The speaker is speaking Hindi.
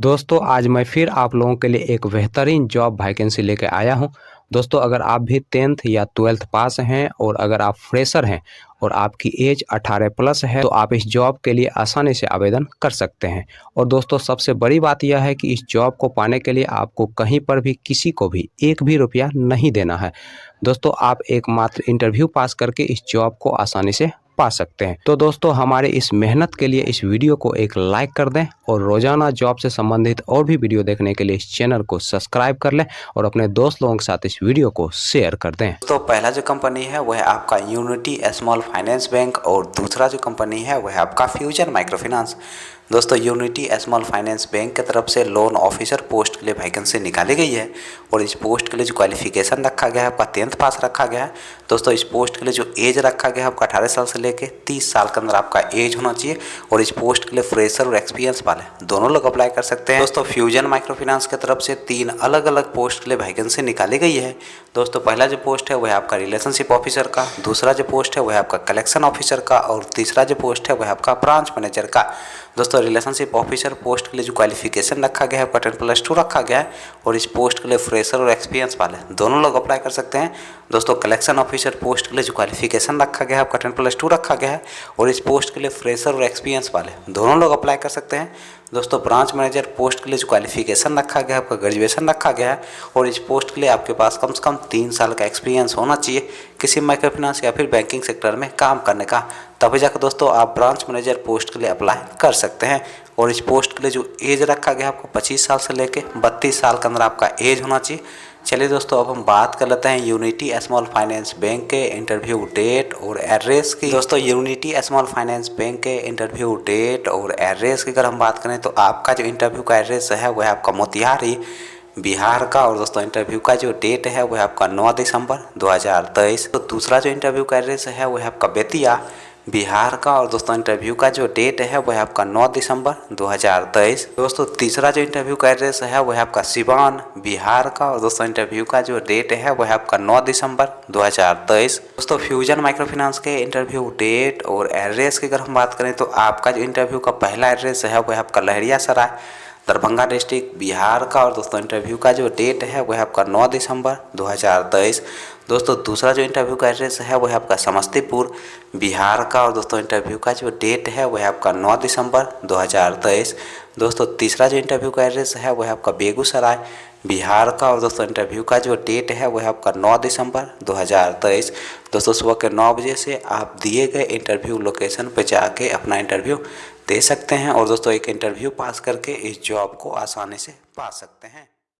दोस्तों आज मैं फिर आप लोगों के लिए एक बेहतरीन जॉब वैकेंसी लेके आया हूं। दोस्तों अगर आप भी 10th या 12th पास हैं और अगर आप फ्रेशर हैं और आपकी एज 18 प्लस है तो आप इस जॉब के लिए आसानी से आवेदन कर सकते हैं। और दोस्तों सबसे बड़ी बात यह है कि इस जॉब को पाने के लिए आपको कहीं पर भी किसी को भी एक भी रुपया नहीं देना है। दोस्तों आप एकमात्र इंटरव्यू पास करके इस जॉब को आसानी से पा सकते हैं। तो दोस्तों हमारे इस मेहनत के लिए इस वीडियो को एक लाइक कर दें और रोजाना जॉब से संबंधित और भी वीडियो देखने के लिए इस चैनल को सब्सक्राइब कर लें और अपने दोस्त लोगों के साथ इस वीडियो को शेयर कर दें। तो पहला जो कंपनी है वह है आपका यूनिटी स्मॉल फाइनेंस बैंक और दूसरा जो कंपनी है वह है आपका फ्यूजन माइक्रो फाइनेंस। दोस्तों यूनिटी स्मॉल फाइनेंस बैंक की तरफ से लोन ऑफिसर पोस्ट के लिए वैकेंसी निकाली गई है और इस पोस्ट के लिए जो क्वालिफिकेशन रखा गया है आपका 10th पास रखा गया है। दोस्तों इस पोस्ट के लिए जो एज रखा गया है आपका 18 साल से लेके 30 साल के अंदर आपका एज होना चाहिए और इस पोस्ट के लिए फ्रेशर और एक्सपीरियंस वाले दोनों लोग अप्लाई कर सकते हैं। दोस्तों फ्यूजन माइक्रो फाइनेंस की तरफ से 3 अलग अलग पोस्ट के लिए वैकेंसी निकाली गई है। दोस्तों पहला जो पोस्ट है वह आपका रिलेशनशिप ऑफिसर का, दूसरा जो पोस्ट है वह आपका कलेक्शन ऑफिसर का और तीसरा जो पोस्ट है वह आपका ब्रांच मैनेजर का। दोस्तों रिलेशनशिप ऑफिसर पोस्ट के लिए जो क्वालिफिकेशन रखा गया है आपका 10+2 रखा गया है और इस पोस्ट के लिए फ्रेशर और एक्सपीरियंस वाले दोनों लोग अप्लाई कर सकते हैं। दोस्तों कलेक्शन ऑफिसर पोस्ट के लिए जो क्वालिफिकेशन रखा गया है आपका 10+2 रखा गया है और इस पोस्ट के लिए फ्रेशर और एक्सपीरियंस वाले दोनों लोग अप्लाई कर सकते हैं। दोस्तों ब्रांच मैनेजर पोस्ट के लिए जो क्वालिफिकेशन रखा गया है आपका ग्रेजुएशन रखा गया है और इस पोस्ट के लिए आपके पास कम से कम 3 साल का एक्सपीरियंस होना चाहिए किसी माइक्रो फाइनेंस या फिर बैंकिंग सेक्टर में काम करने का, तभी जाकर दोस्तों आप ब्रांच मैनेजर पोस्ट के लिए अप्लाई कर सकते हैं। और इस पोस्ट के लिए जो एज रखा गया है आपको 25 साल से लेके 32 साल के अंदर आपका एज होना चाहिए। चलिए दोस्तों अब हम बात कर लेते हैं यूनिटी स्मॉल फाइनेंस बैंक के इंटरव्यू डेट और एड्रेस की। दोस्तों यूनिटी स्मॉल फाइनेंस बैंक के इंटरव्यू डेट और एड्रेस की अगर हम बात करें तो आपका जो इंटरव्यू का एड्रेस है वह आपका मोतिहारी बिहार का और दोस्तों इंटरव्यू का जो डेट है वह आपका 9 दिसंबर 2023। तो दूसरा जो इंटरव्यू का एड्रेस है वह आपका बेतिया बिहार का और दोस्तों इंटरव्यू का जो डेट है वह आपका 9 दिसंबर 2023। दोस्तों तीसरा जो इंटरव्यू का एड्रेस है वह आपका सिवान बिहार का और दोस्तों इंटरव्यू का जो डेट है वह आपका 9 दिसंबर 2023। दोस्तों फ्यूजन माइक्रो फाइनेंस के इंटरव्यू डेट और एड्रेस की अगर हम बात करें तो आपका जो इंटरव्यू का पहला एड्रेस है वह आपका लहरियासराय दरभंगा डिस्ट्रिक्ट बिहार का और दोस्तों इंटरव्यू का जो डेट है वह आपका 9 दिसंबर 2023। दोस्तों दूसरा जो इंटरव्यू का एड्रेस है वह आपका समस्तीपुर बिहार का और दोस्तों इंटरव्यू का जो डेट है वह आपका 9 दिसंबर 2023। दोस्तों तीसरा जो इंटरव्यू का एड्रेस है वह आपका बेगूसराय बिहार का और दोस्तों इंटरव्यू का जो डेट है वह आपका 9 दिसंबर 2023। दोस्तों सुबह के 9 बजे से आप दिए गए इंटरव्यू लोकेशन पर जाके अपना इंटरव्यू दे सकते हैं और दोस्तों एक इंटरव्यू पास करके इस जॉब को आसानी से पा सकते हैं।